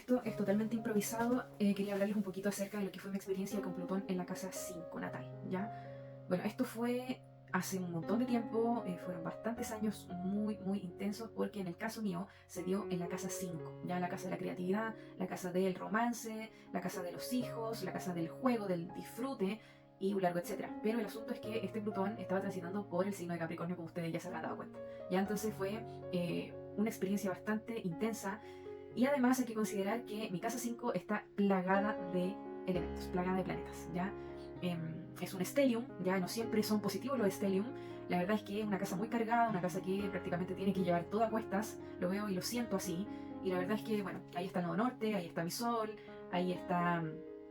esto es totalmente improvisado. Quería hablarles un poquito acerca de lo que fue mi experiencia con Plutón en la casa 5 natal, ¿ya? Bueno, esto fue hace un montón de tiempo, fueron bastantes años muy, muy intensos, porque en el caso mío se dio en la casa 5, ya la casa de la creatividad, la casa del romance, la casa de los hijos, la casa del juego, del disfrute y un largo etcétera. Pero el asunto es que este Plutón estaba transitando por el signo de Capricornio, como ustedes ya se habrán dado cuenta. Ya entonces fue una experiencia bastante intensa. Y además hay que considerar que mi casa 5 está plagada de elementos, plagada de planetas, ¿ya? Es un stellium, ya no siempre son positivos los stellium. La verdad es que es una casa muy cargada, una casa que prácticamente tiene que llevar todo a cuestas, lo veo y lo siento así. Y la verdad es que, bueno, ahí está el Nodo Norte, ahí está mi Sol, ahí está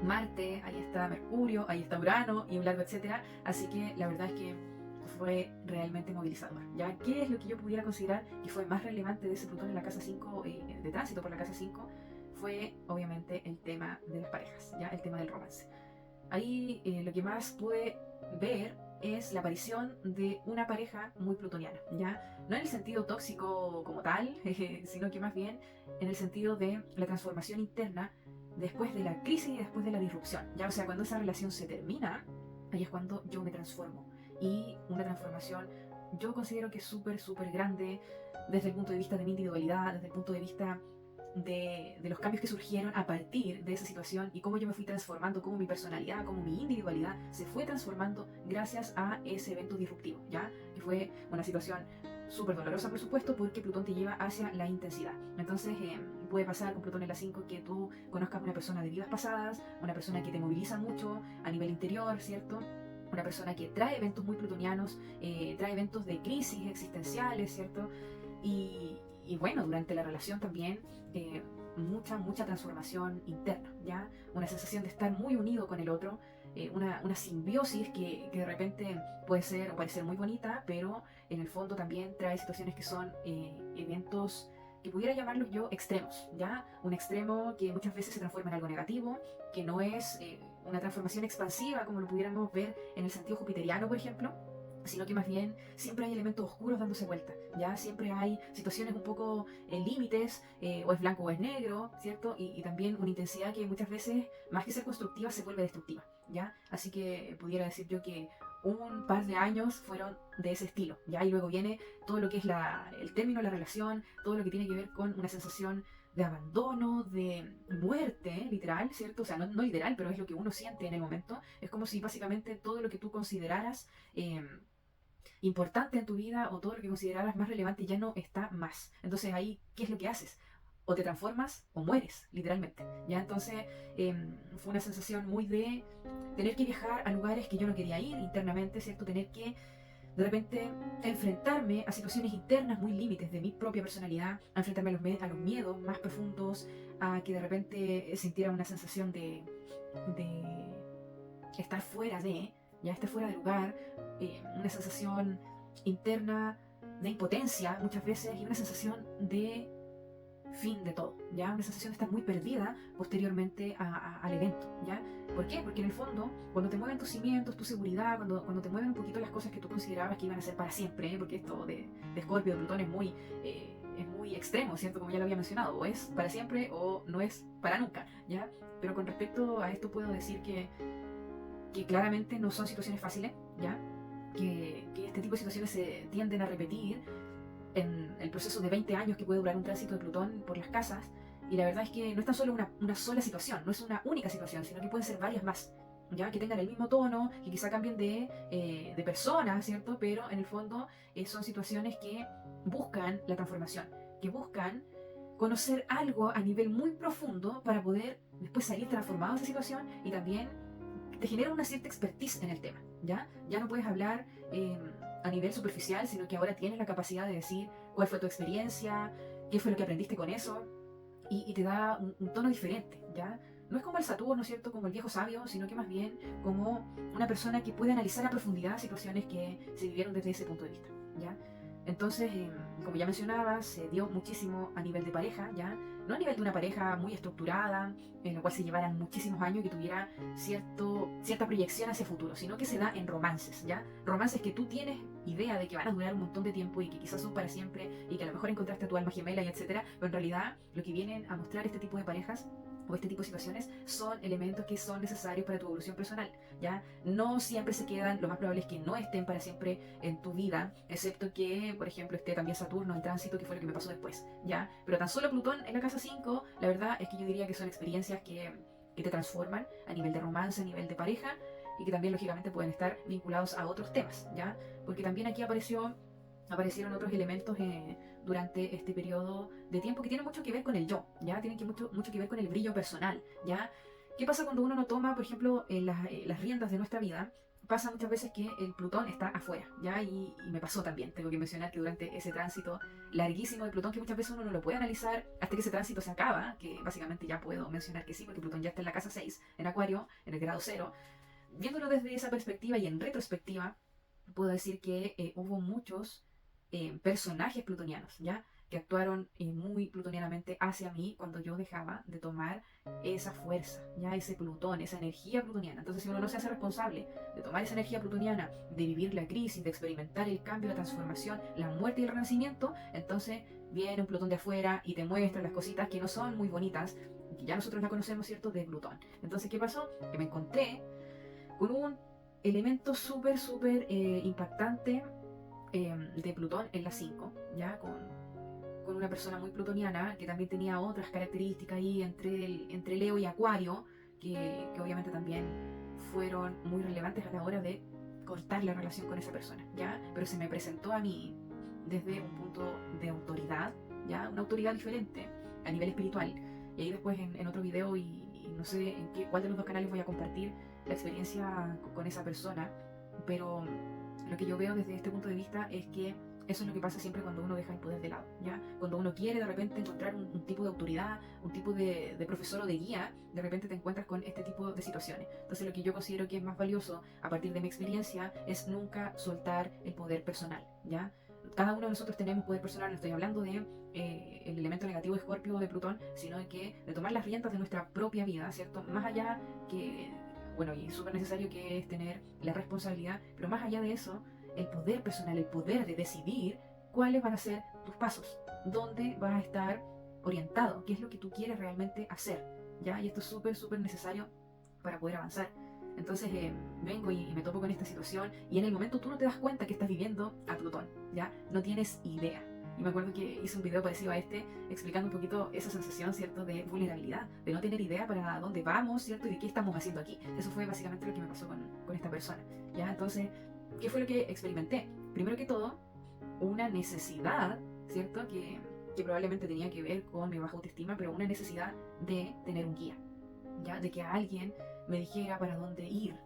Marte, ahí está Mercurio, ahí está Urano y un largo etcétera. Así que la verdad es que fue realmente movilizador. ¿Ya? ¿Qué es lo que yo pudiera considerar que fue más relevante de ese Plutón en la casa 5, de tránsito por la casa 5? Fue obviamente el tema de las parejas, ¿ya? El tema del romance. Ahí lo que más pude ver es la aparición de una pareja muy plutoniana, ¿ya? No en el sentido tóxico como tal, sino que más bien en el sentido de la transformación interna después de la crisis y después de la disrupción, ¿ya? O sea, cuando esa relación se termina, ahí es cuando yo me transformo. Y una transformación yo considero que es súper, súper grande desde el punto de vista de mi individualidad, desde el punto de vista de los cambios que surgieron a partir de esa situación y cómo yo me fui transformando, cómo mi personalidad, cómo mi individualidad se fue transformando gracias a ese evento disruptivo, ¿ya? Que fue una situación súper dolorosa, por supuesto, porque Plutón te lleva hacia la intensidad. Entonces, puede pasar con Plutón en la 5 que tú conozcas una persona de vidas pasadas, una persona que te moviliza mucho a nivel interior, ¿cierto? Una persona que trae eventos muy plutonianos, trae eventos de crisis existenciales, ¿cierto? Y bueno, durante la relación también mucha transformación interna, ¿ya? Una sensación de estar muy unido con el otro, una simbiosis que de repente puede ser o parecer muy bonita, pero en el fondo también trae situaciones que son eventos que pudiera llamarlos yo extremos, ¿ya? Un extremo que muchas veces se transforma en algo negativo, que no es una transformación expansiva como lo pudiéramos ver en el sentido jupiteriano, por ejemplo, sino que más bien siempre hay elementos oscuros dándose vuelta, ¿ya? Siempre hay situaciones un poco límites, o es blanco o es negro, ¿cierto? Y también una intensidad que muchas veces, más que ser constructiva, se vuelve destructiva, ¿ya? Así que pudiera decir yo que un par de años fueron de ese estilo, ¿ya? Y luego viene todo lo que es el término de la relación, todo lo que tiene que ver con una sensación de abandono, de muerte, literal, ¿cierto? O sea, no literal, pero es lo que uno siente en el momento. Es como si básicamente todo lo que tú consideraras importante en tu vida o todo lo que consideraras más relevante ya no está más. Entonces ahí, ¿qué es lo que haces? O te transformas o mueres, literalmente. ¿Ya? Entonces fue una sensación muy de tener que viajar a lugares que yo no quería ir internamente, ¿cierto? Tener que de repente enfrentarme a situaciones internas muy límites de mi propia personalidad, a enfrentarme a los miedos más profundos, a que de repente sintiera una sensación de estar fuera de, ya estar fuera de lugar, una sensación interna de impotencia muchas veces y una sensación de fin de todo, ¿ya? Una sensación de estar muy perdida posteriormente al evento, ¿ya? ¿Por qué? Porque en el fondo, cuando te mueven tus cimientos, tu seguridad, cuando te mueven un poquito las cosas que tú considerabas que iban a ser para siempre, porque esto de Scorpio, de Plutón es muy extremo, ¿cierto? Como ya lo había mencionado, o es para siempre o no es para nunca, ¿ya? Pero con respecto a esto puedo decir que claramente no son situaciones fáciles, ¿ya? Que este tipo de situaciones se tienden a repetir en el proceso de 20 años que puede durar un tránsito de Plutón por las casas. Y la verdad es que no es tan solo una sola situación, no es una única situación, sino que pueden ser varias más, ¿ya? Que tengan el mismo tono, que quizá cambien de persona, ¿cierto? Pero en el fondo son situaciones que buscan la transformación, que buscan conocer algo a nivel muy profundo para poder después salir transformado de esa situación y también te genera una cierta expertise en el tema, ¿ya? Ya no puedes hablar a nivel superficial, sino que ahora tienes la capacidad de decir cuál fue tu experiencia, qué fue lo que aprendiste con eso, y te da un tono diferente, ¿ya? No es como el Saturno, ¿cierto? Como el viejo sabio, sino que más bien como una persona que puede analizar a profundidad situaciones que se vivieron desde ese punto de vista, ¿ya? Entonces, como ya mencionaba, se dio muchísimo a nivel de pareja, ¿ya? no a nivel de una pareja muy estructurada, en la cual se llevaran muchísimos años y que tuviera cierta proyección hacia futuro, sino que se da en romances, ¿ya? Romances que tú tienes idea de que van a durar un montón de tiempo y que quizás son para siempre y que a lo mejor encontraste a tu alma gemela y etcétera, pero en realidad lo que vienen a mostrar este tipo de parejas o este tipo de situaciones son elementos que son necesarios para tu evolución personal, ¿ya? No siempre se quedan, lo más probable es que no estén para siempre en tu vida, excepto que, por ejemplo, esté también Saturno en tránsito, que fue lo que me pasó después, ¿ya? Pero tan solo Plutón en la casa 5, la verdad es que yo diría que son experiencias que te transforman a nivel de romance, a nivel de pareja, y que también, lógicamente, pueden estar vinculados a otros temas, ¿ya? Porque también aquí aparecieron otros elementos durante este periodo de tiempo que tienen mucho que ver con el yo, ¿ya? Tienen mucho que ver con el brillo personal, ¿ya? ¿Qué pasa cuando uno no toma, por ejemplo, las riendas de nuestra vida? Pasa muchas veces que el Plutón está afuera, ¿ya? Y me pasó también, tengo que mencionar que durante ese tránsito larguísimo de Plutón, que muchas veces uno no lo puede analizar hasta que ese tránsito se acaba, que básicamente ya puedo mencionar que sí, porque Plutón ya está en la casa 6, en Acuario, en el grado 0. Viéndolo desde esa perspectiva y en retrospectiva, puedo decir que hubo muchos personajes plutonianos, ¿ya? Que actuaron muy plutonianamente hacia mí cuando yo dejaba de tomar esa fuerza, ya ese Plutón, esa energía plutoniana. Entonces, si uno no se hace responsable de tomar esa energía plutoniana, de vivir la crisis, de experimentar el cambio, la transformación, la muerte y el renacimiento, entonces viene un Plutón de afuera y te muestra las cositas que no son muy bonitas, que ya nosotros la conocemos, ¿cierto?, de Plutón. Entonces, ¿qué pasó? Que me encontré con un elemento súper impactante de Plutón en la 5, ¿ya? Con una persona muy plutoniana que también tenía otras características ahí entre Leo y Acuario, que obviamente también fueron muy relevantes a la hora de cortar la relación con esa persona, ¿ya? Pero se me presentó a mí desde un punto de autoridad, ¿ya? Una autoridad diferente a nivel espiritual. Y ahí después en otro video, y no sé cuál de los dos canales voy a compartir la experiencia con esa persona, pero lo que yo veo desde este punto de vista es que eso es lo que pasa siempre cuando uno deja el poder de lado, ¿ya? Cuando uno quiere de repente encontrar un tipo de autoridad, un tipo de profesor o de guía, de repente te encuentras con este tipo de situaciones. Entonces lo que yo considero que es más valioso a partir de mi experiencia es nunca soltar el poder personal, ¿ya? Cada uno de nosotros tenemos poder personal, no estoy hablando de el elemento negativo de Escorpio o de Plutón, sino de tomar las riendas de nuestra propia vida, ¿cierto? Más allá que, bueno, y súper necesario que es tener la responsabilidad, pero más allá de eso, el poder personal, el poder de decidir cuáles van a ser tus pasos, dónde vas a estar orientado, qué es lo que tú quieres realmente hacer, ¿ya? Y esto es súper necesario para poder avanzar. Entonces vengo y me topo con esta situación y en el momento tú no te das cuenta que estás viviendo a Plutón, ¿ya? No tienes idea. Y me acuerdo que hice un video parecido a este explicando un poquito esa sensación, ¿cierto?, de vulnerabilidad, de no tener idea para dónde vamos, ¿cierto?, y de qué estamos haciendo aquí. Eso fue básicamente lo que me pasó con esta persona, ¿ya? Entonces, ¿qué fue lo que experimenté? Primero que todo, una necesidad, ¿cierto?, que probablemente tenía que ver con mi baja autoestima, pero una necesidad de tener un guía, ¿ya? De que alguien me dijera para dónde ir,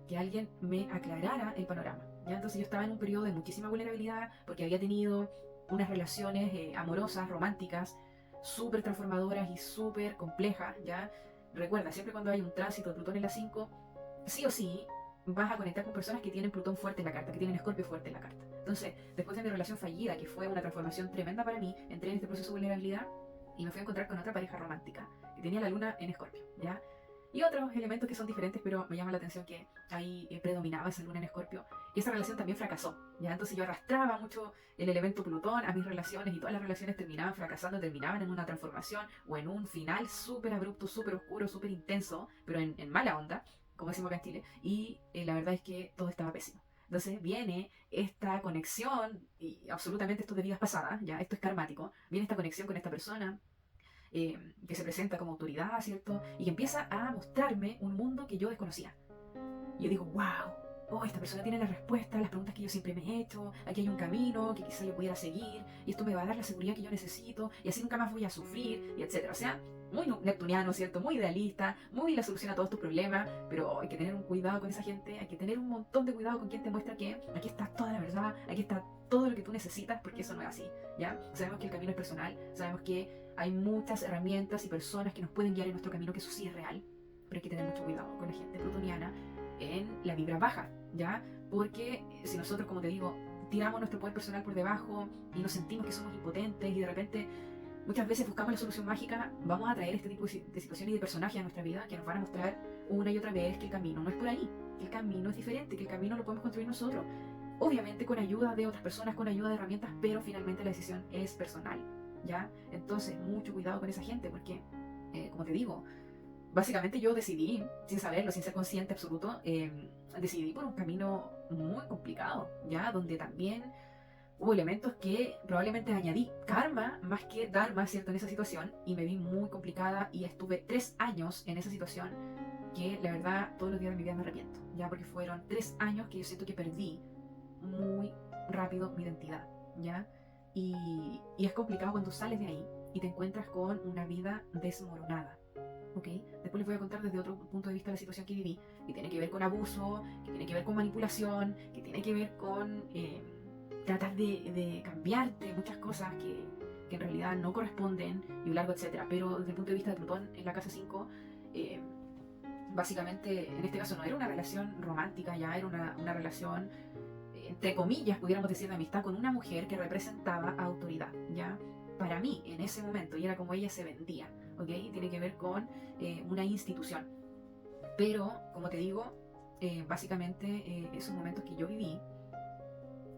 que alguien me aclarara el panorama, ¿ya? Entonces yo estaba en un periodo de muchísima vulnerabilidad porque había tenido unas relaciones amorosas, románticas, súper transformadoras y súper complejas, ¿ya? Recuerda, siempre cuando hay un tránsito de Plutón en la 5, sí o sí vas a conectar con personas que tienen Plutón fuerte en la carta, que tienen Escorpio fuerte en la carta. Entonces, después de mi relación fallida, que fue una transformación tremenda para mí, entré en este proceso de vulnerabilidad y me fui a encontrar con otra pareja romántica que tenía la luna en Escorpio, ¿ya? Y otros elementos que son diferentes, pero me llama la atención que ahí predominaba esa luna en Escorpio. Y esa relación también fracasó, ¿ya? Entonces yo arrastraba mucho el elemento Plutón a mis relaciones y todas las relaciones terminaban fracasando, terminaban en una transformación o en un final súper abrupto, súper oscuro, súper intenso, pero en mala onda, como decimos acá en Chile. Y la verdad es que todo estaba pésimo. Entonces viene esta conexión, y absolutamente esto de vidas pasadas, ya esto es karmático, viene esta conexión con esta persona, que se presenta como autoridad, ¿cierto? Y que empieza a mostrarme un mundo que yo desconocía. Y yo digo, wow, oh, esta persona tiene la respuesta a las preguntas que yo siempre me he hecho, aquí hay un camino que quizá yo pudiera seguir, y esto me va a dar la seguridad que yo necesito, y así nunca más voy a sufrir, y etcétera. O sea, muy neptuniano, ¿cierto? Muy idealista, muy la solución a todos tus problemas, pero hay que tener un cuidado con esa gente, hay que tener un montón de cuidado con quien te muestra que aquí está toda la verdad, aquí está todo lo que tú necesitas, porque eso no es así, ¿ya? Sabemos que el camino es personal, sabemos que hay muchas herramientas y personas que nos pueden guiar en nuestro camino, que eso sí es real, pero hay que tener mucho cuidado con la gente plutoniana en la vibra baja, ¿ya? Porque si nosotros, como te digo, tiramos nuestro poder personal por debajo y nos sentimos que somos impotentes y de repente muchas veces buscamos la solución mágica, vamos a traer este tipo de situaciones y de personajes a nuestra vida que nos van a mostrar una y otra vez que el camino no es por ahí, que el camino es diferente, que el camino lo podemos construir nosotros. Obviamente con ayuda de otras personas, con ayuda de herramientas, pero finalmente la decisión es personal, ¿ya? Entonces, mucho cuidado con esa gente, porque, como te digo, básicamente yo decidí, sin saberlo, sin ser consciente absoluto, decidí por un camino muy complicado, ¿ya? Donde también hubo elementos que probablemente añadí karma más que dharma, ¿cierto? En esa situación, y me vi muy complicada y estuve 3 años en esa situación que la verdad todos los días de mi vida me arrepiento, ¿ya? Porque fueron 3 años que yo siento que perdí muy rápido mi identidad, ¿ya? Y es complicado cuando sales de ahí y te encuentras con una vida desmoronada, ¿ok? Después les voy a contar desde otro punto de vista la situación que viví, que tiene que ver con abuso, que tiene que ver con manipulación, que tiene que ver con tratar de cambiarte muchas cosas que en realidad no corresponden y un largo etcétera. Pero desde el punto de vista de Plutón en la casa 5, eh, básicamente en este caso no era una relación romántica, ya era una relación entre comillas, pudiéramos decir, de amistad con una mujer que representaba autoridad, ¿ya? Para mí, en ese momento, y era como ella se vendía, ¿ok? Tiene que ver con una institución. Pero, como te digo, básicamente esos momentos que yo viví,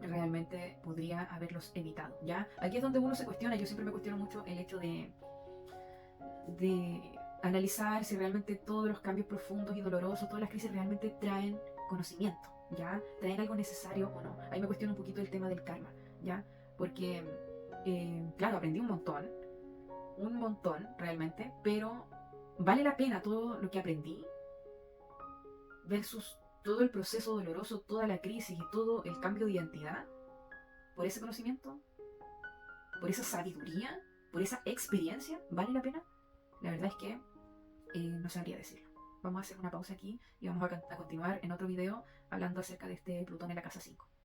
realmente podría haberlos evitado, ¿ya? Aquí es donde uno se cuestiona, yo siempre me cuestiono mucho el hecho de analizar si realmente todos los cambios profundos y dolorosos, todas las crisis realmente traen conocimiento, ¿ya? Traen algo necesario o no. Ahí me cuestiono un poquito el tema del karma, ¿ya? Porque, claro, aprendí un montón realmente, pero ¿vale la pena todo lo que aprendí versus todo el proceso doloroso, toda la crisis y todo el cambio de identidad por ese conocimiento, por esa sabiduría, por esa experiencia? ¿Vale la pena? La verdad es que no sabría decirlo. Vamos a hacer una pausa aquí y vamos a continuar en otro video hablando acerca de este Plutón en la casa 5.